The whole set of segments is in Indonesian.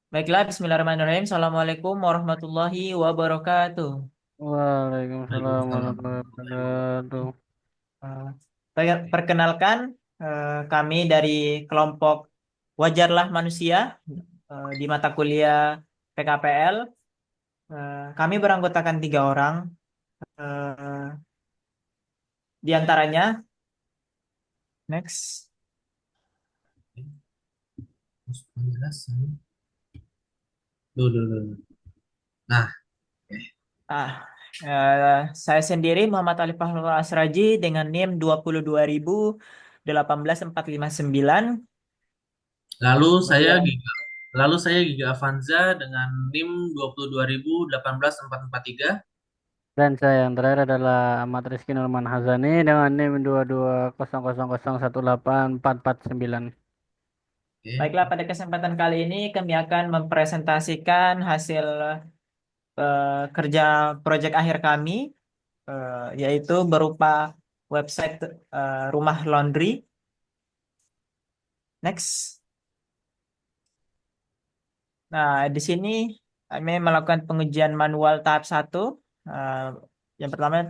Baiklah, Bismillahirrahmanirrahim. Assalamualaikum warahmatullahi wabarakatuh. Waalaikumsalam Waalaikumsalam. warahmatullahi wabarakatuh. Eh, Perkenalkan, kami dari kelompok Wajarlah Manusia di mata kuliah PKPL. Kami beranggotakan 3 orang. Eh, di antaranya, next. Penjelasan. Duh, duh, duh. Nah, Ah, saya sendiri Muhammad Ali Fahrul Asraji dengan NIM 22.18459. lalu saya Kemudian Giga. Lalu saya Giga Avanza dengan NIM 22.018.443. dan saya yang terakhir adalah Ahmad Rizky Nurman Hazani dengan NIM 2200018449. Oke. Baiklah, pada kesempatan kali ini kami akan mempresentasikan hasil kerja proyek akhir kami, yaitu berupa website rumah laundry. Next. Nah, di sini kami melakukan pengujian manual tahap 1. Eh, yang pertama,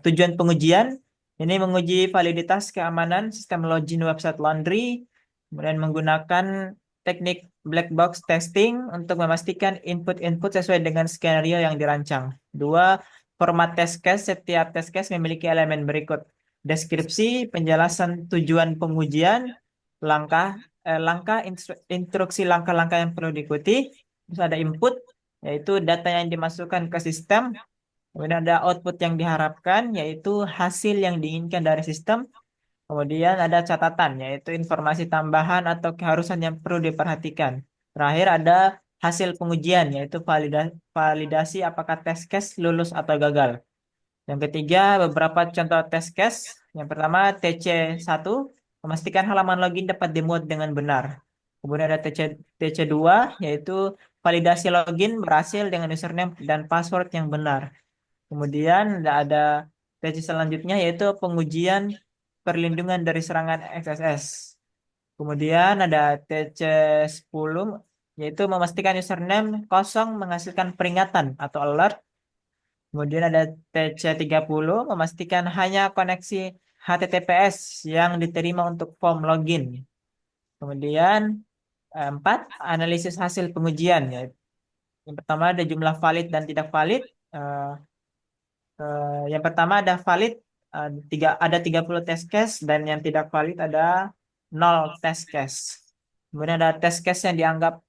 tujuan pengujian ini menguji validitas keamanan sistem login website laundry, kemudian menggunakan teknik black box testing untuk memastikan input-input sesuai dengan skenario yang dirancang. Dua, format test case. Setiap test case memiliki elemen berikut: deskripsi, penjelasan tujuan pengujian, langkah instruksi langkah-langkah yang perlu diikuti. Terus ada input, yaitu data yang dimasukkan ke sistem. Kemudian ada output yang diharapkan, yaitu hasil yang diinginkan dari sistem. Kemudian ada catatan, yaitu informasi tambahan atau keharusan yang perlu diperhatikan. Terakhir ada hasil pengujian, yaitu validasi apakah test case lulus atau gagal. Yang ketiga, beberapa contoh test case. Yang pertama, TC1, memastikan halaman login dapat dimuat dengan benar. Kemudian ada TC2, yaitu validasi login berhasil dengan username dan password yang benar. Kemudian ada TC selanjutnya, yaitu pengujian perlindungan dari serangan XSS. Kemudian ada TC10, yaitu memastikan username kosong menghasilkan peringatan atau alert. Kemudian ada TC30, memastikan hanya koneksi HTTPS yang diterima untuk form login. Kemudian 4, analisis hasil pengujian. Yang pertama ada jumlah valid dan tidak valid. Eh, yang pertama ada valid, ada 30 test case, dan yang tidak valid ada 0 test case. Kemudian ada test case yang dianggap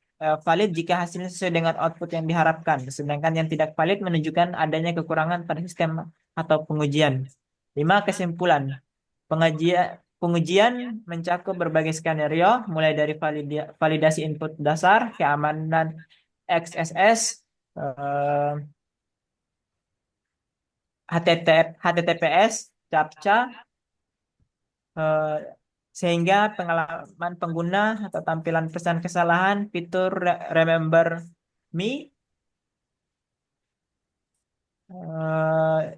valid jika hasilnya sesuai dengan output yang diharapkan, sedangkan yang tidak valid menunjukkan adanya kekurangan pada sistem atau pengujian. 5, kesimpulan. Pengujian mencakup berbagai skenario, mulai dari validasi input dasar, keamanan XSS, HTTPS, CAPTCA, eh, sehingga pengalaman pengguna atau tampilan pesan kesalahan, fitur Remember Me. eh,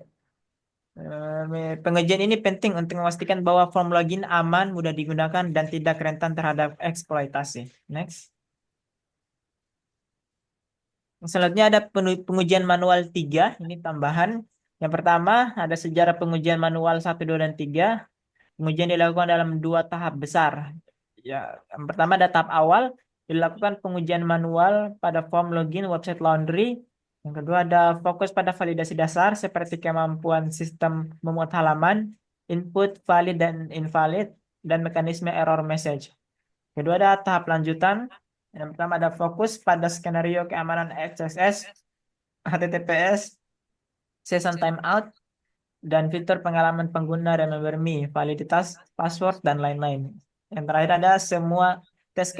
Pengujian ini penting untuk memastikan bahwa form login aman, mudah digunakan, dan tidak rentan terhadap eksploitasi. Next. Selanjutnya ada pengujian manual 3, ini tambahan. Yang pertama, ada sejarah pengujian manual 1, 2, dan 3. Pengujian dilakukan dalam 2 tahap besar. Ya, yang pertama ada tahap awal, dilakukan pengujian manual pada form login website laundry. Yang kedua ada fokus pada validasi dasar seperti kemampuan sistem memuat halaman, input valid dan invalid, dan mekanisme error message. Kedua ada tahap lanjutan. Yang pertama ada fokus pada skenario keamanan XSS, HTTPS, session timeout, dan fitur pengalaman pengguna Remember Me, validitas, password, dan lain-lain. Yang terakhir ada semua test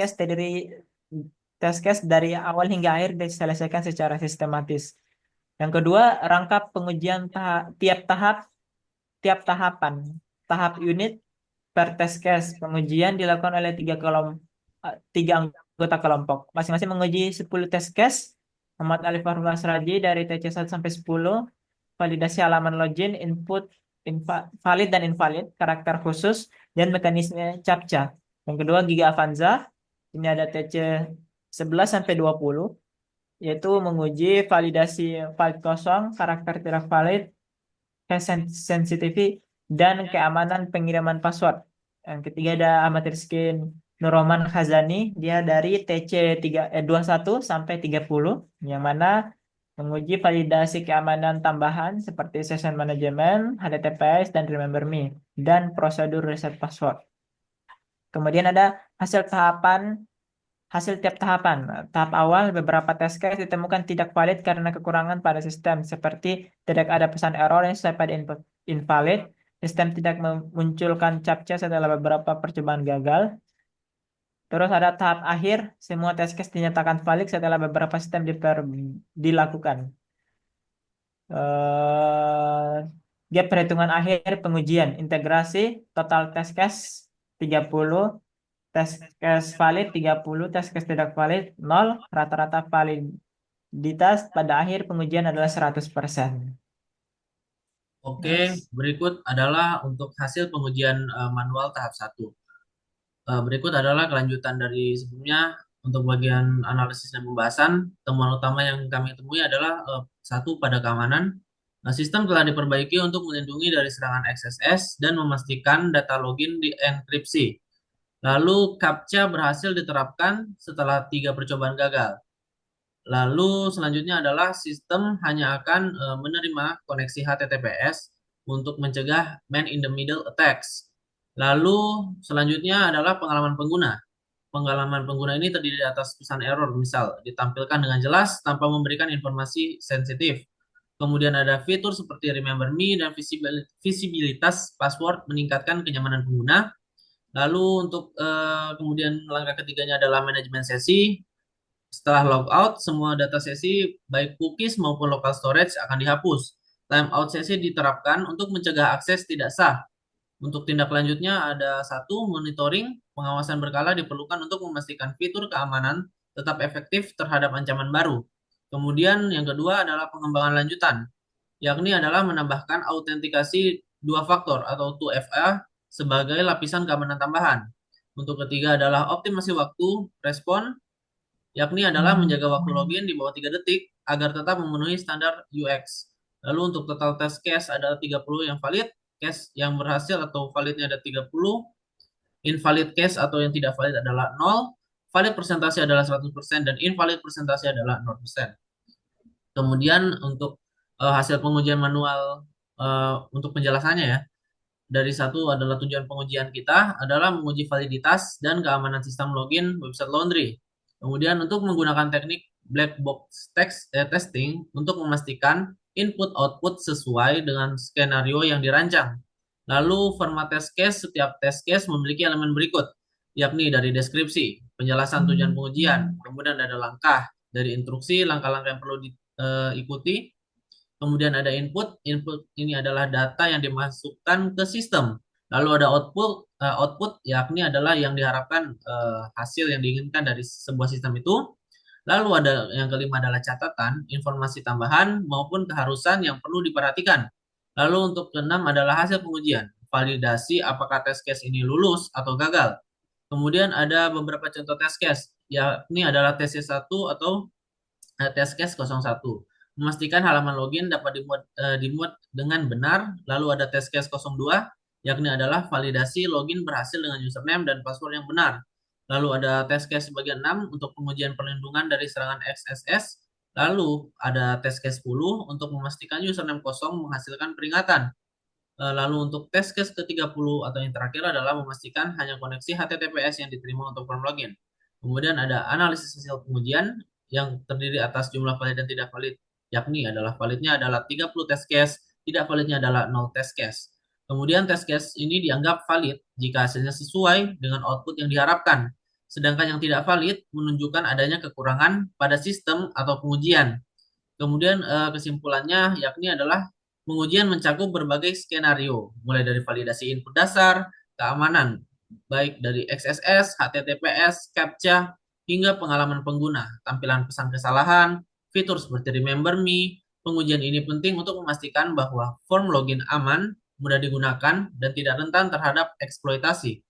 case dari awal hingga akhir diselesaikan secara sistematis. Yang kedua, rangkap pengujian tiap tahapan. Tahap unit per test case. Pengujian dilakukan oleh 3 anggota kelompok. Masing-masing menguji 10 test case. Muhammad Alif Fahrul Asraji dari TC1 sampai 10, validasi halaman login, input, valid dan invalid, karakter khusus, dan mekanisme CAPTCA. Yang kedua, Giga Avanza. Ini ada TC 11 sampai 20, yaitu menguji validasi file kosong, karakter tidak valid, cache sensitivity, dan keamanan pengiriman password. Yang ketiga ada Ahmad Rizkin Nuroman Khazani, dia dari TC 21 sampai 30, yang mana menguji validasi keamanan tambahan seperti session management, HTTPS, dan Remember Me, dan prosedur reset password. Kemudian ada hasil tahapan hasil tiap tahapan. Tahap awal, beberapa test case ditemukan tidak valid karena kekurangan pada sistem, seperti tidak ada pesan error yang sesuai pada input invalid, sistem tidak memunculkan captcha setelah beberapa percobaan gagal. Terus ada tahap akhir, semua test case dinyatakan valid setelah beberapa sistem dilakukan. Gap perhitungan akhir pengujian, integrasi, total test case 30, tes case valid 30, tes case tidak valid 0, rata-rata validitas pada akhir pengujian adalah 100%. Oke, Yes. berikut adalah untuk hasil pengujian manual tahap 1. Berikut adalah kelanjutan dari sebelumnya untuk bagian analisis dan pembahasan. Temuan utama yang kami temui adalah satu, pada keamanan. Sistem telah diperbaiki untuk melindungi dari serangan XSS dan memastikan data login dienkripsi. Lalu CAPTCHA berhasil diterapkan setelah 3 percobaan gagal. Lalu selanjutnya adalah sistem hanya akan menerima koneksi HTTPS untuk mencegah man-in-the-middle attacks. Lalu selanjutnya adalah pengalaman pengguna. Pengalaman pengguna ini terdiri atas pesan error, misal ditampilkan dengan jelas tanpa memberikan informasi sensitif. Kemudian ada fitur seperti Remember Me dan visibilitas password meningkatkan kenyamanan pengguna. Lalu untuk kemudian langkah ketiganya adalah manajemen sesi. Setelah logout, semua data sesi baik cookies maupun local storage akan dihapus. Timeout sesi diterapkan untuk mencegah akses tidak sah. Untuk tindak lanjutnya ada satu, monitoring, pengawasan berkala diperlukan untuk memastikan fitur keamanan tetap efektif terhadap ancaman baru. Kemudian yang kedua adalah pengembangan lanjutan, yakni adalah menambahkan autentikasi dua faktor atau 2FA sebagai lapisan keamanan tambahan. Untuk ketiga adalah optimasi waktu respon, yakni adalah menjaga waktu login di bawah 3 detik agar tetap memenuhi standar UX. Lalu untuk total test case ada 30 yang valid, case yang berhasil atau validnya ada 30, invalid case atau yang tidak valid adalah 0, valid presentasi adalah 100%, dan invalid presentasi adalah 0%. Kemudian untuk hasil pengujian manual untuk penjelasannya ya, dari satu adalah tujuan pengujian kita adalah menguji validitas dan keamanan sistem login website Laundry. Kemudian untuk menggunakan teknik black box testing untuk memastikan input-output sesuai dengan skenario yang dirancang. Lalu format test case, setiap test case memiliki elemen berikut, yakni dari deskripsi, penjelasan tujuan pengujian, kemudian ada langkah dari instruksi, langkah-langkah yang perlu diikuti. Kemudian ada input, input ini adalah data yang dimasukkan ke sistem. Lalu ada output, output yakni adalah yang diharapkan hasil yang diinginkan dari sebuah sistem itu. Lalu ada yang kelima adalah catatan, informasi tambahan maupun keharusan yang perlu diperhatikan. Lalu untuk keenam adalah hasil pengujian, validasi apakah test case ini lulus atau gagal. Kemudian ada beberapa contoh test case, yakni adalah test case 1 atau test case 01. Memastikan halaman login dapat dimuat dengan benar. Lalu ada test case 02, yakni adalah validasi login berhasil dengan username dan password yang benar. Lalu ada test case bagian 6 untuk pengujian perlindungan dari serangan XSS. Lalu ada test case 10 untuk memastikan username kosong menghasilkan peringatan. Lalu untuk test case ke-30 atau yang terakhir adalah memastikan hanya koneksi HTTPS yang diterima untuk form login. Kemudian ada analisis hasil pengujian yang terdiri atas jumlah valid dan tidak valid, yakni adalah validnya adalah 30 test case, tidak validnya adalah 0 test case. Kemudian test case ini dianggap valid jika hasilnya sesuai dengan output yang diharapkan. Sedangkan yang tidak valid menunjukkan adanya kekurangan pada sistem atau pengujian. Kemudian kesimpulannya yakni adalah pengujian mencakup berbagai skenario, mulai dari validasi input dasar, keamanan, baik dari XSS, HTTPS, CAPTCHA, hingga pengalaman pengguna, tampilan pesan kesalahan, fitur seperti Remember Me. Pengujian ini penting untuk memastikan bahwa form login aman, mudah digunakan, dan tidak rentan terhadap eksploitasi.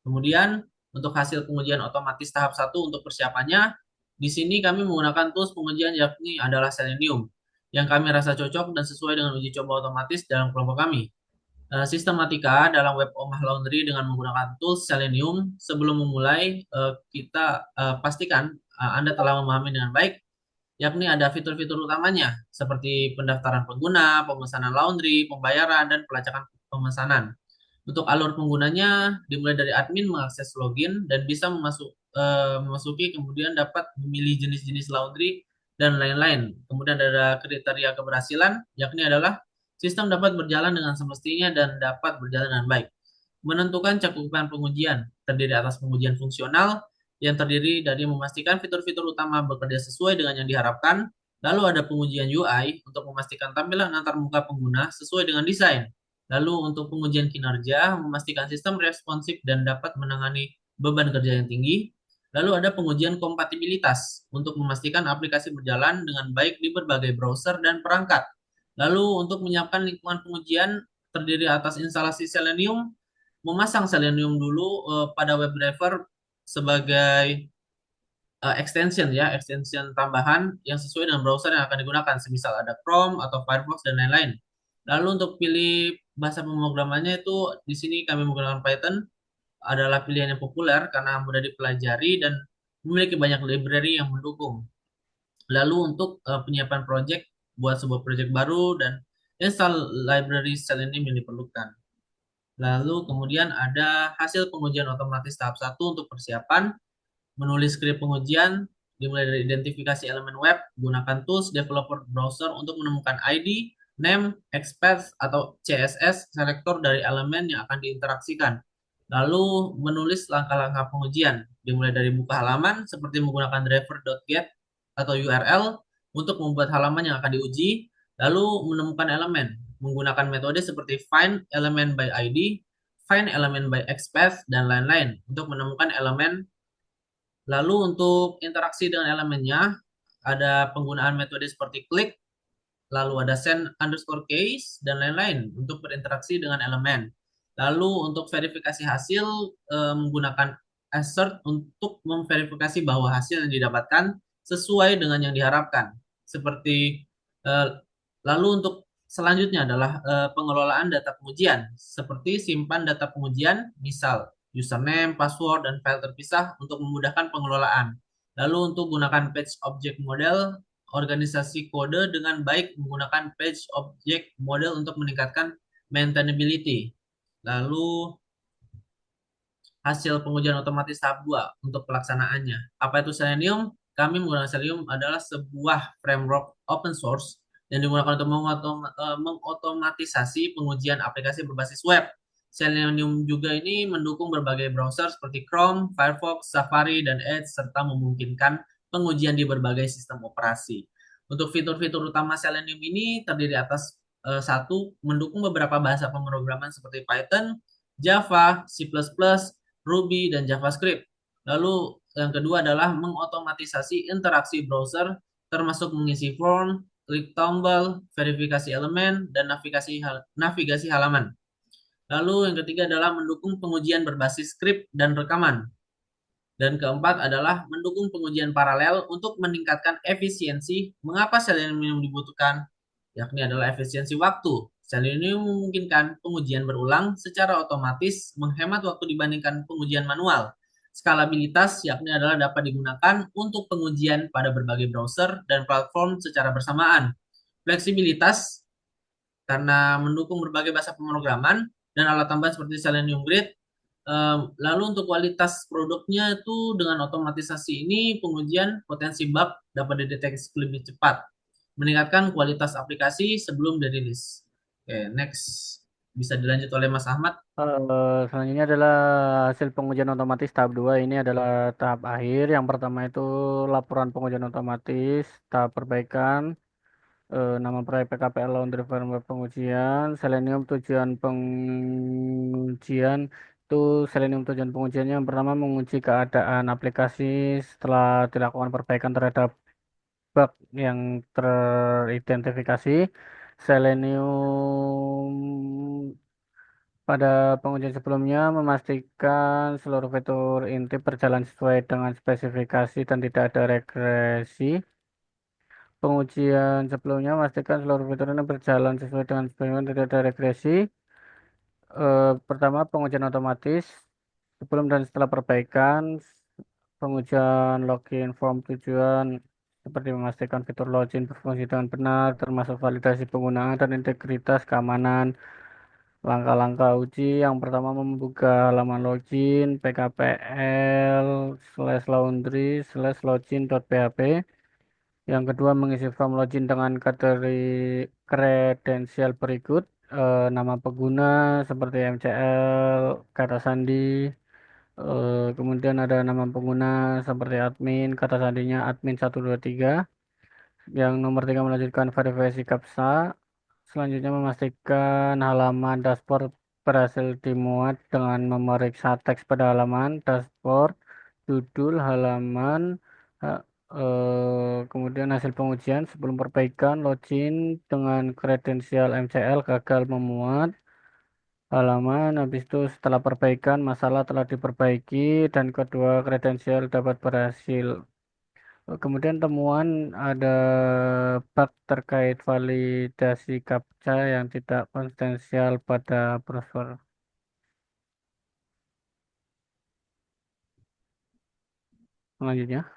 Kemudian, untuk hasil pengujian otomatis tahap 1 untuk persiapannya, Di sini kami menggunakan tools pengujian yakni adalah Selenium yang kami rasa cocok dan sesuai dengan uji coba otomatis dalam kelompok kami. Sistematika dalam web Omah Laundry dengan menggunakan tools Selenium. Sebelum memulai, kita pastikan Anda telah memahami dengan baik, yakni ada fitur-fitur utamanya seperti pendaftaran pengguna, pemesanan laundry, pembayaran, dan pelacakan pemesanan. Untuk alur penggunanya dimulai dari admin mengakses login dan bisa memasuki kemudian dapat memilih jenis-jenis laundry dan lain-lain. Kemudian ada kriteria keberhasilan yakni adalah sistem dapat berjalan dengan semestinya dan dapat berjalan dengan baik. Menentukan cakupan pengujian terdiri atas pengujian fungsional yang terdiri dari memastikan fitur-fitur utama bekerja sesuai dengan yang diharapkan. Lalu ada pengujian UI untuk memastikan tampilan antarmuka pengguna sesuai dengan desain. Lalu untuk pengujian kinerja, memastikan sistem responsif dan dapat menangani beban kerja yang tinggi. Lalu ada pengujian kompatibilitas untuk memastikan aplikasi berjalan dengan baik di berbagai browser dan perangkat. Lalu untuk menyiapkan lingkungan pengujian terdiri atas instalasi Selenium, memasang Selenium dulu pada web driver sebagai extension ya, extension tambahan yang sesuai dengan browser yang akan digunakan, semisal ada Chrome atau Firefox dan lain-lain. Lalu untuk pilih bahasa pemrogramannya itu di sini kami menggunakan Python adalah pilihan yang populer karena mudah dipelajari dan memiliki banyak library yang mendukung. Lalu untuk penyiapan project buat sebuah project baru dan install library Selenium yang diperlukan. Lalu kemudian ada hasil pengujian otomatis tahap satu untuk persiapan menulis skrip pengujian dimulai dari identifikasi elemen web, gunakan tools developer browser untuk menemukan ID, name, expats atau CSS selector dari elemen yang akan diinteraksikan. Lalu menulis langkah-langkah pengujian dimulai dari buka halaman seperti menggunakan driver.get atau URL untuk membuat halaman yang akan diuji, lalu menemukan elemen menggunakan metode seperti find element by ID, find element by XPath, dan lain-lain untuk menemukan elemen. Lalu untuk interaksi dengan elemennya, ada penggunaan metode seperti klik, lalu ada send underscore case, dan lain-lain untuk berinteraksi dengan elemen. Lalu untuk verifikasi hasil, menggunakan assert untuk memverifikasi bahwa hasil yang didapatkan sesuai dengan yang diharapkan. Seperti eh, lalu untuk selanjutnya adalah pengelolaan data pengujian, seperti simpan data pengujian, misal username, password, dan file terpisah untuk memudahkan pengelolaan. Lalu untuk gunakan page object model, organisasi kode dengan baik menggunakan page object model untuk meningkatkan maintainability. Lalu hasil pengujian otomatis tahap 2 untuk pelaksanaannya. Apa itu Selenium? Kami menggunakan Selenium adalah sebuah framework open source yang digunakan untuk mengotomatisasi pengujian aplikasi berbasis web. Selenium juga ini mendukung berbagai browser seperti Chrome, Firefox, Safari, dan Edge, serta memungkinkan pengujian di berbagai sistem operasi. Untuk fitur-fitur utama Selenium ini terdiri atas satu, mendukung beberapa bahasa pemrograman seperti Python, Java, C++, Ruby, dan JavaScript. Lalu yang kedua adalah mengotomatisasi interaksi browser, termasuk mengisi form, klik tombol, verifikasi elemen, dan navigasi halaman. Lalu yang ketiga adalah mendukung pengujian berbasis skrip dan rekaman. Dan keempat adalah mendukung pengujian paralel untuk meningkatkan efisiensi. Mengapa Selenium dibutuhkan? Yakni adalah efisiensi waktu. Selenium memungkinkan pengujian berulang secara otomatis, menghemat waktu dibandingkan pengujian manual. Skalabilitas yakni adalah dapat digunakan untuk pengujian pada berbagai browser dan platform secara bersamaan. Fleksibilitas karena mendukung berbagai bahasa pemrograman dan alat tambahan seperti Selenium Grid. Lalu untuk kualitas produknya itu dengan otomatisasi ini pengujian potensi bug dapat dideteksi lebih cepat, meningkatkan kualitas aplikasi sebelum dirilis. Oke, next bisa dilanjut oleh Mas Ahmad. Selanjutnya adalah hasil pengujian otomatis tahap 2. Ini adalah tahap akhir. Yang pertama itu laporan pengujian otomatis, tahap perbaikan, nama proyek PKPL Laundry Firmware pengujian, Selenium tujuan pengujian. Itu Selenium tujuan pengujiannya yang pertama menguji keadaan aplikasi setelah dilakukan perbaikan terhadap bug yang teridentifikasi. Selenium Pada pengujian sebelumnya memastikan seluruh fitur inti berjalan sesuai dengan spesifikasi dan tidak ada regresi. Pengujian sebelumnya memastikan seluruh fitur ini berjalan sesuai dengan spesifikasi dan tidak ada regresi. Pertama, pengujian otomatis sebelum dan setelah perbaikan, pengujian login form tujuan seperti memastikan fitur login berfungsi dengan benar, termasuk validasi penggunaan dan integritas keamanan. Langkah-langkah uji yang pertama membuka halaman login pkpl slash laundry slash login.php. Yang kedua mengisi form login dengan kredensial berikut. Nama pengguna seperti MCL, kata sandi. Kemudian ada nama pengguna seperti admin, kata sandinya admin 123. Yang nomor tiga melanjutkan verifikasi CAPTCHA. Selanjutnya memastikan halaman dashboard berhasil dimuat dengan memeriksa teks pada halaman dashboard, judul halaman, ha- kemudian hasil pengujian sebelum perbaikan login dengan kredensial MCL gagal memuat halaman. Habis itu setelah perbaikan masalah telah diperbaiki dan kedua kredensial dapat berhasil. Kemudian temuan ada bug terkait validasi CAPTCHA yang tidak konsistensial pada browser. Selanjutnya,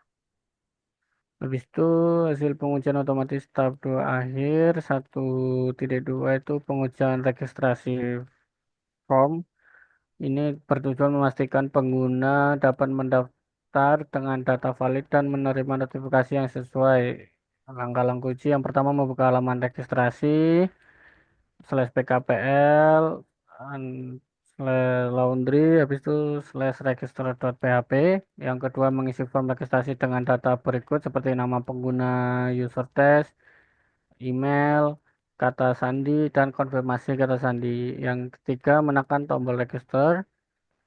habis itu hasil pengujian otomatis tahap 2 akhir 1.2 itu pengujian registrasi form. Ini bertujuan memastikan pengguna dapat mendaftar dengan data valid dan menerima notifikasi yang sesuai. Langkah-langkah uji yang pertama membuka halaman registrasi slash pkpl slash laundry habis itu slash register.php. Yang kedua mengisi form registrasi dengan data berikut seperti nama pengguna, user test, email, kata sandi, dan konfirmasi kata sandi. Yang ketiga menekan tombol register.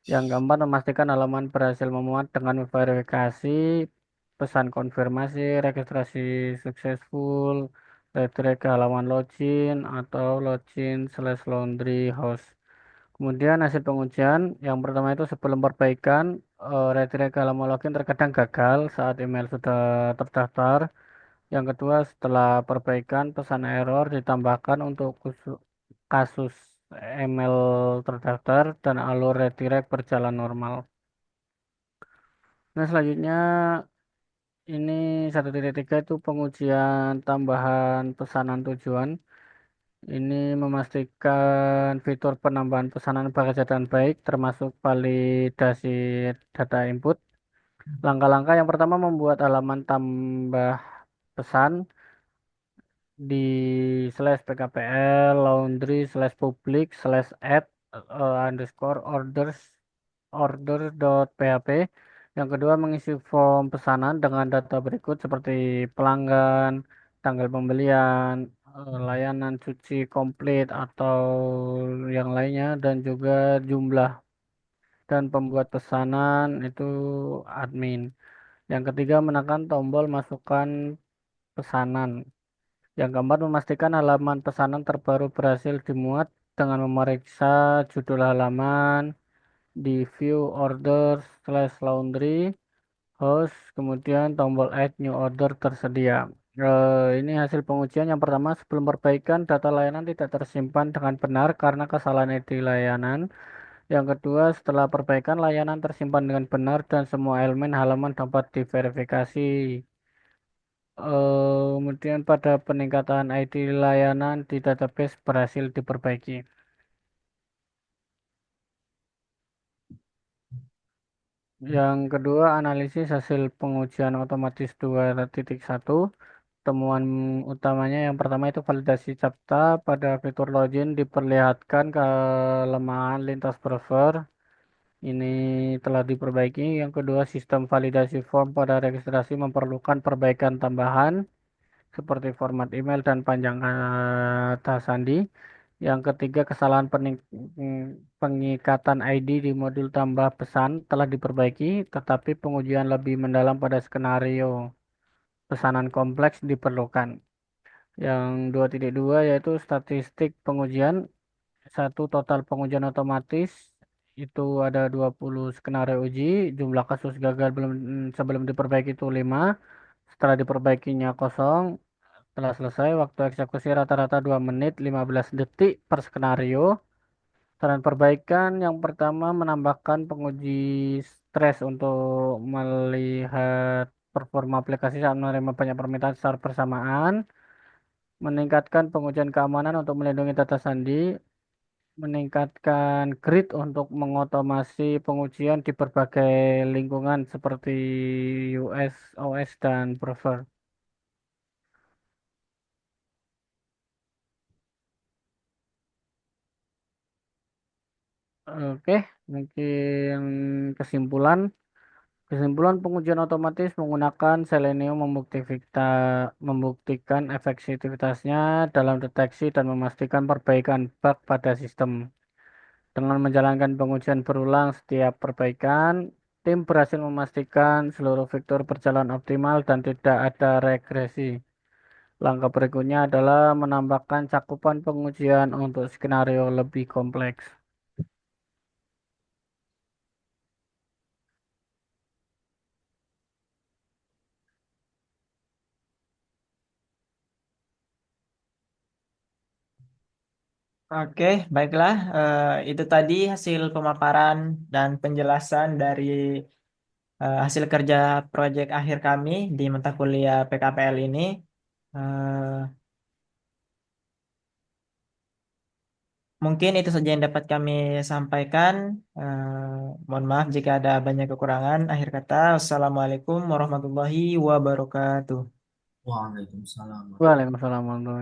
Yang keempat memastikan halaman berhasil memuat dengan verifikasi pesan konfirmasi registrasi successful redirect ke halaman login atau login slash laundry host. Kemudian hasil pengujian yang pertama itu sebelum perbaikan redirect ke halaman login terkadang gagal saat email sudah terdaftar. Yang kedua setelah perbaikan pesan error ditambahkan untuk kasus email terdaftar dan alur redirect berjalan normal. Nah, selanjutnya ini 1.3 itu pengujian tambahan pesanan tujuan. Ini memastikan fitur penambahan pesanan bekerja dengan baik, termasuk validasi data input. Langkah-langkah yang pertama membuat halaman tambah pesan di slash pkpl laundry slash public slash add underscore order.php. Yang kedua mengisi form pesanan dengan data berikut seperti pelanggan, tanggal pembelian, layanan cuci komplit atau yang lainnya dan juga jumlah dan pembuat pesanan itu admin. Yang ketiga menekan tombol masukkan pesanan. Yang keempat, memastikan halaman pesanan terbaru berhasil dimuat dengan memeriksa judul halaman di view order slash laundry host, kemudian tombol add new order tersedia. Ini hasil pengujian yang pertama, sebelum perbaikan data layanan tidak tersimpan dengan benar karena kesalahan di layanan. Yang kedua, setelah perbaikan layanan tersimpan dengan benar dan semua elemen halaman dapat diverifikasi. Kemudian pada peningkatan ID layanan di database berhasil diperbaiki. Yang kedua, analisis hasil pengujian otomatis 2.1. Temuan utamanya yang pertama itu validasi CAPTCHA pada fitur login diperlihatkan kelemahan lintas browser. Ini telah diperbaiki. Yang kedua, sistem validasi form pada registrasi memerlukan perbaikan tambahan seperti format email dan panjang kata sandi. Yang ketiga, kesalahan pengikatan ID di modul tambah pesan telah diperbaiki, tetapi pengujian lebih mendalam pada skenario pesanan kompleks diperlukan. Yang 2.2 yaitu statistik pengujian. Satu, total pengujian otomatis itu ada 20 skenario uji. Jumlah kasus gagal sebelum diperbaiki itu 5. Setelah diperbaikinya kosong. Setelah selesai, waktu eksekusi rata-rata 2 menit 15 detik per skenario. Saran perbaikan yang pertama, menambahkan penguji stres untuk melihat performa aplikasi saat menerima banyak permintaan secara bersamaan. Meningkatkan pengujian keamanan untuk melindungi data sandi. Meningkatkan grid untuk mengotomasi pengujian di berbagai lingkungan seperti US, OS, dan browser. Oke, mungkin kesimpulan. Kesimpulan, pengujian otomatis menggunakan Selenium membuktikan efektivitasnya dalam deteksi dan memastikan perbaikan bug pada sistem. Dengan menjalankan pengujian berulang setiap perbaikan, tim berhasil memastikan seluruh fitur berjalan optimal dan tidak ada regresi. Langkah berikutnya adalah menambahkan cakupan pengujian untuk skenario lebih kompleks. Oke, baiklah. Itu tadi hasil pemaparan dan penjelasan dari hasil kerja proyek akhir kami di mata kuliah PKPL ini. Eh, Mungkin itu saja yang dapat kami sampaikan. Mohon maaf jika ada banyak kekurangan. Akhir kata, wassalamualaikum warahmatullahi wabarakatuh. Waalaikumsalam. Waalaikumsalam warahmatullahi wabarakatuh.